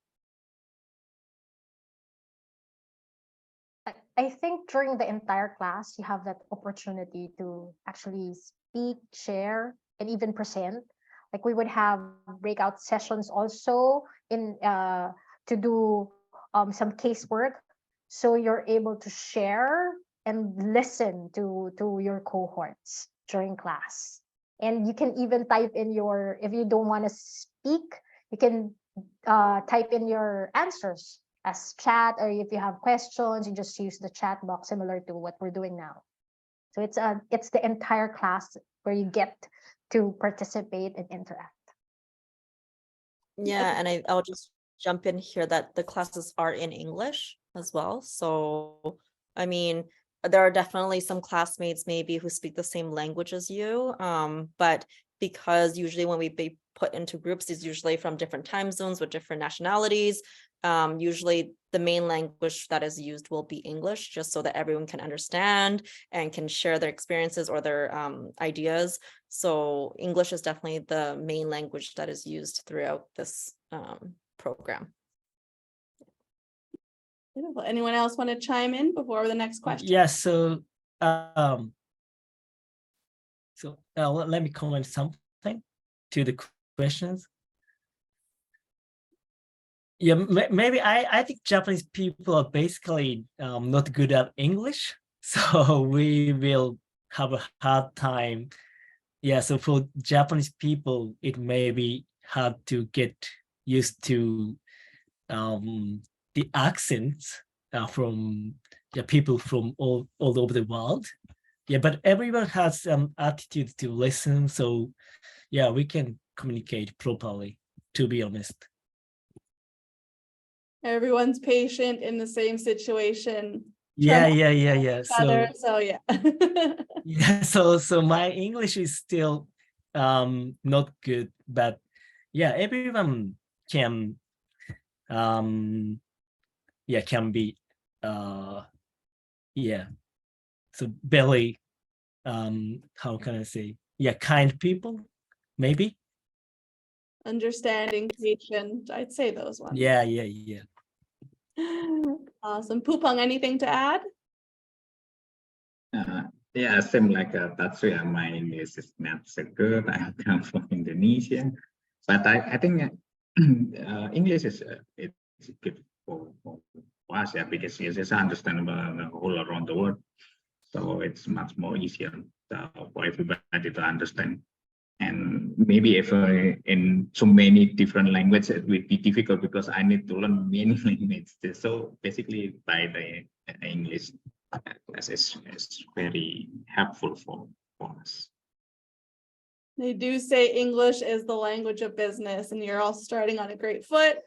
I think during the entire class, you have that opportunity to actually speak, share, and even present. Like we would have breakout sessions also in to do some casework. So you're able to share and listen to your cohorts during class. And you can even type in if you don't want to speak, you can type in your answers as chat, or if you have questions, you just use the chat box similar to what we're doing now. So it's the entire class where you get to participate and interact. Yeah, and I'll just jump in here that the classes are in English as well. So, I mean, there are definitely some classmates maybe who speak the same language as you, but because usually when we be put into groups, it's usually from different time zones with different nationalities. Usually the main language that is used will be English, just so that everyone can understand and can share their experiences or their ideas. So English is definitely the main language that is used throughout this program. Beautiful. Anyone else want to chime in before the next question? Yes. So let me comment something to the questions. Yeah, maybe I think Japanese people are basically not good at English, so we will have a hard time. Yeah, so for Japanese people, it may be hard to get used to the accents from people from all over the world. Yeah, but everyone has some attitude to listen, so yeah, we can communicate properly, to be honest. Everyone's patient in the same situation. Yeah. So yeah. Yeah, so my English is still not good, but yeah, everyone can can be so very how can I say, kind people, maybe. Understanding, patient, I'd say those ones. Yeah. Awesome. Pupang, anything to add? Yeah, same like Tatsuya. My English is not so good. I come from Indonesia, but I think English is it's good for us, because it's understandable all around the world. So it's much more easier for everybody to understand. And maybe if in so many different languages, it would be difficult because I need to learn many languages. So basically by the English class is very helpful for us. They do say English is the language of business, and you're all starting on a great foot.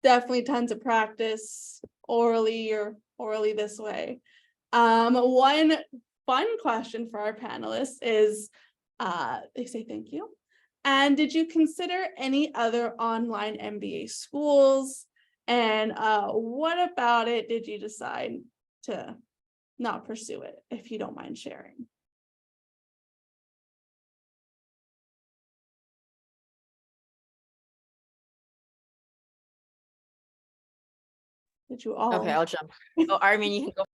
Definitely tons of practice orally or orally this way. One fun question for our panelists is, they say thank you. And did you consider any other online MBA schools? And what about it did you decide to not pursue it, if you don't mind sharing? Did you all? Okay, I'll jump. Oh, Armin, you can go.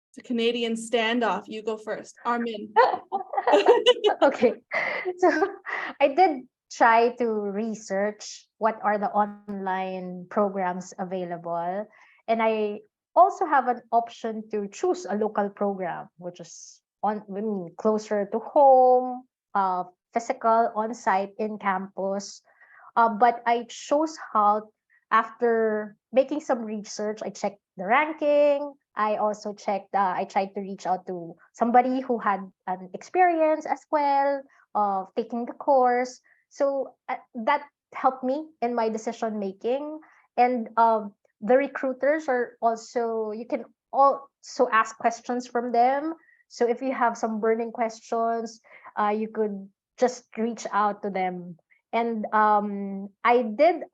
It's a Canadian standoff. You go first, Armin. Okay, so I did try to research what are the online programs available, and I also have an option to choose a local program, which is closer to home, physical, on-site, in campus. But I chose Hult after making some research. I checked the ranking. I also checked, I tried to reach out to somebody who had an experience as well of taking the course. So that helped me in my decision making. And the recruiters are also, you can also ask questions from them. So if you have some burning questions, you could just reach out to them. And I did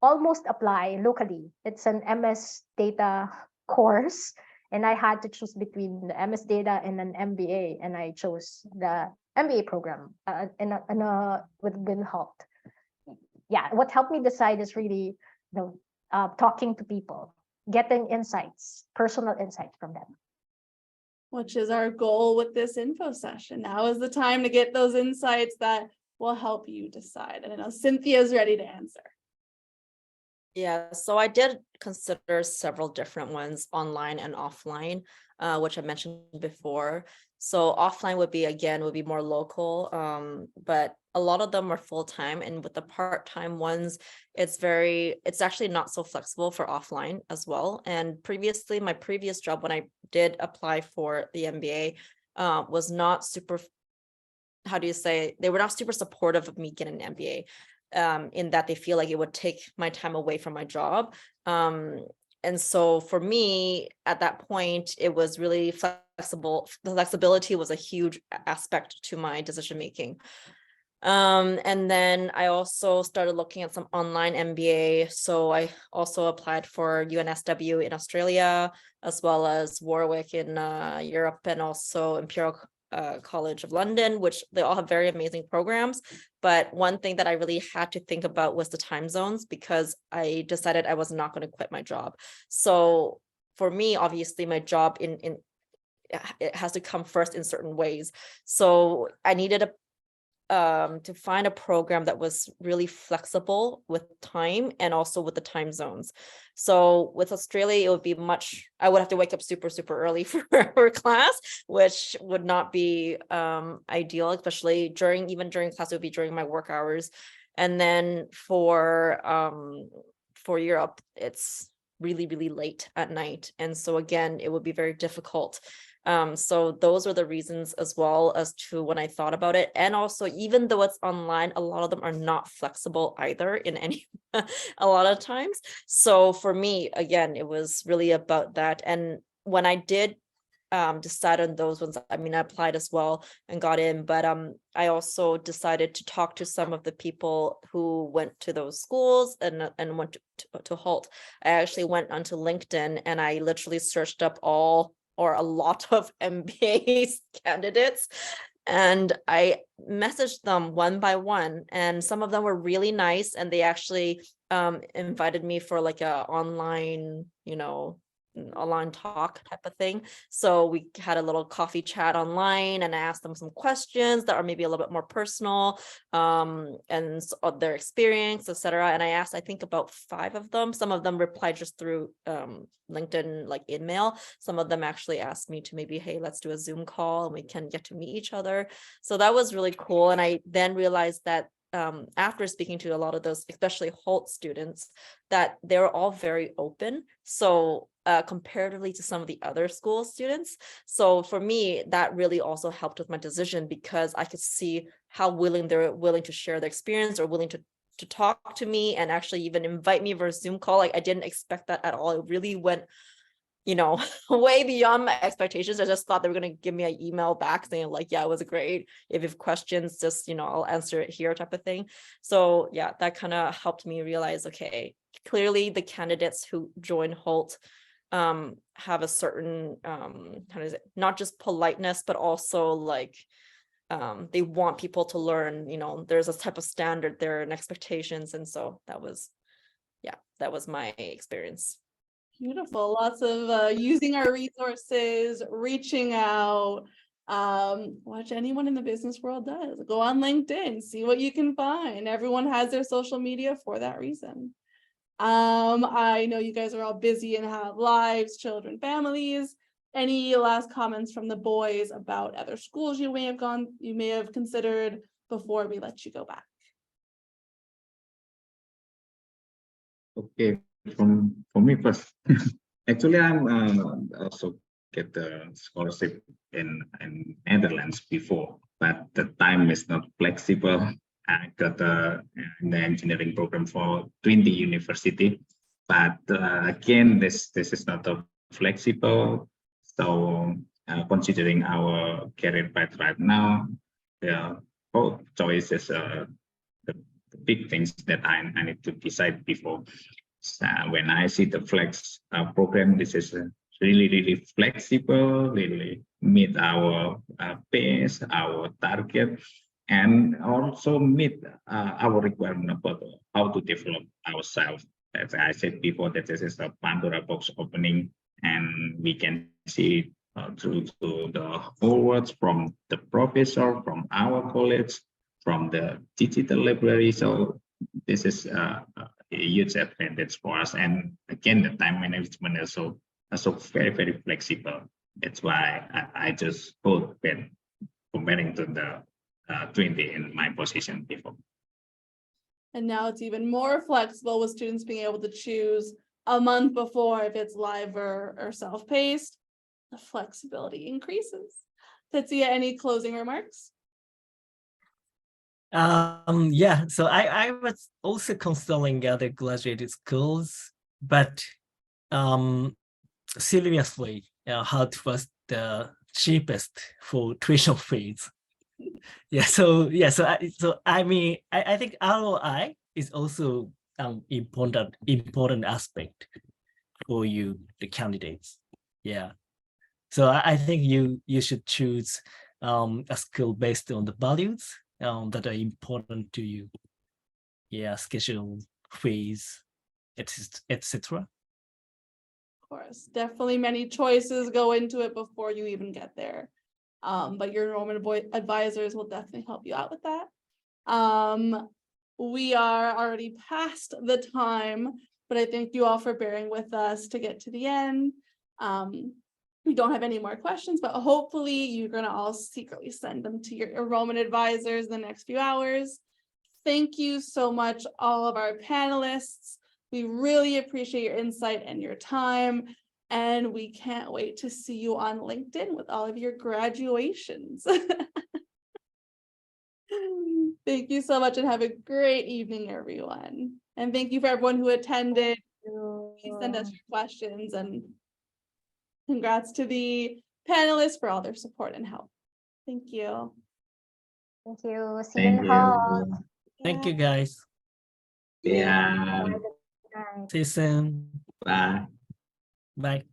almost apply locally. It's an MS Data course, and I had to choose between the MS Data and an MBA, and I chose the MBA program with Hult. Yeah, what helped me decide is really talking to people, getting insights, personal insights from them. Which is our goal with this info session. Now is the time to get those insights that will help you decide. And I know Cynthia's ready to answer. Yeah, so I did consider several different ones, online and offline, which I mentioned before. So offline would be more local, but a lot of them are full-time, and with the part-time ones, it's actually not so flexible for offline as well. And previously, my previous job, when I did apply for the MBA, was not super, how do you say, they were not super supportive of me getting an MBA. In that they feel like it would take my time away from my job. And so for me, at that point, it was really flexible. The flexibility was a huge aspect to my decision making. And then I also started looking at some online MBA. So I also applied for UNSW in Australia, as well as Warwick in Europe, and also Imperial College of London, which they all have very amazing programs. But one thing that I really had to think about was the time zones, because I decided I was not going to quit my job. So for me, obviously, my job it has to come first in certain ways. So I needed to find a program that was really flexible with time and also with the time zones. So with Australia, it would be I would have to wake up super early for class, which would not be ideal, especially even during class. It would be during my work hours. And then for Europe, it's really late at night, and so again, it would be very difficult. So those are the reasons as well as to when I thought about it. And also, even though it's online, a lot of them are not flexible either in any a lot of times. So for me, again, it was really about that. And when I did decide on those ones, I mean, I applied as well and got in, but I also decided to talk to some of the people who went to those schools and went to Hult. I actually went onto LinkedIn and I literally searched up a lot of MBA candidates, and I messaged them one by one, and some of them were really nice, and they actually invited me for like a online talk type of thing. So we had a little coffee chat online, and I asked them some questions that are maybe a little bit more personal, and their experience, etc. And I asked, I think, about 5 of them. Some of them replied just through LinkedIn, like email. Some of them actually asked me to maybe, hey, let's do a Zoom call and we can get to meet each other. So that was really cool. And I then realized that after speaking to a lot of those, especially Hult students, that they're all very open. So comparatively to some of the other school students. So for me, that really also helped with my decision, because I could see how they're willing to share their experience, or willing to talk to me, and actually even invite me for a Zoom call. Like, I didn't expect that at all. It really went, you know, way beyond my expectations. I just thought they were going to give me an email back saying like, yeah, it was great. If you have questions, just, you know, I'll answer it here type of thing. So yeah, that kind of helped me realize, okay, clearly the candidates who join Hult have a certain, how is it, not just politeness, but also like, they want people to learn, you know, there's a type of standard there and expectations. And so that was my experience. Beautiful. Lots of using our resources, reaching out, what anyone in the business world does. Go on LinkedIn, see what you can find. Everyone has their social media for that reason. I know you guys are all busy and have lives, children, families. Any last comments from the boys about other schools you may have considered before we let you go back? Okay, for me first, actually I'm also get the scholarship in Netherlands before, but the time is not flexible. I got the engineering program for 20 university, but again, this is not flexible. So considering our career path right now, the both choices the big things that I need to decide before. When I see the flex program, this is really flexible, really meet our pace, our target, and also meet our requirement about how to develop ourselves. As I said before, that this is a Pandora box opening, and we can see through the whole words from the professor, from our college, from the digital library. So this is a huge advantage for us. And again, the time management is also very flexible. That's why I just hold when comparing to the 20 in my position before. And now it's even more flexible with students being able to choose a month before if it's live or self-paced. The flexibility increases. Tetsuya, any closing remarks? Yeah, so I was also considering other graduate schools, but seriously, Hult was the cheapest for tuition fees. So I mean, I think ROI is also important aspect for you, the candidates. Yeah, so I think you should choose a school based on the values that are important to you. Yeah, schedule, fees, etc. Of course, definitely many choices go into it before you even get there. But your enrollment advisors will definitely help you out with that. We are already past the time, but I thank you all for bearing with us to get to the end. We don't have any more questions, but hopefully you're going to all secretly send them to your enrollment advisors in the next few hours. Thank you so much, all of our panelists. We really appreciate your insight and your time, and we can't wait to see you on LinkedIn with all of your graduations. Thank you so much and have a great evening, everyone. And thank you for everyone who attended. Please send us your questions, and congrats to the panelists for all their support and help. Thank you. Thank you. See you in the hall. Thank you, guys. Yeah. Good night. See you soon. Bye. Bye.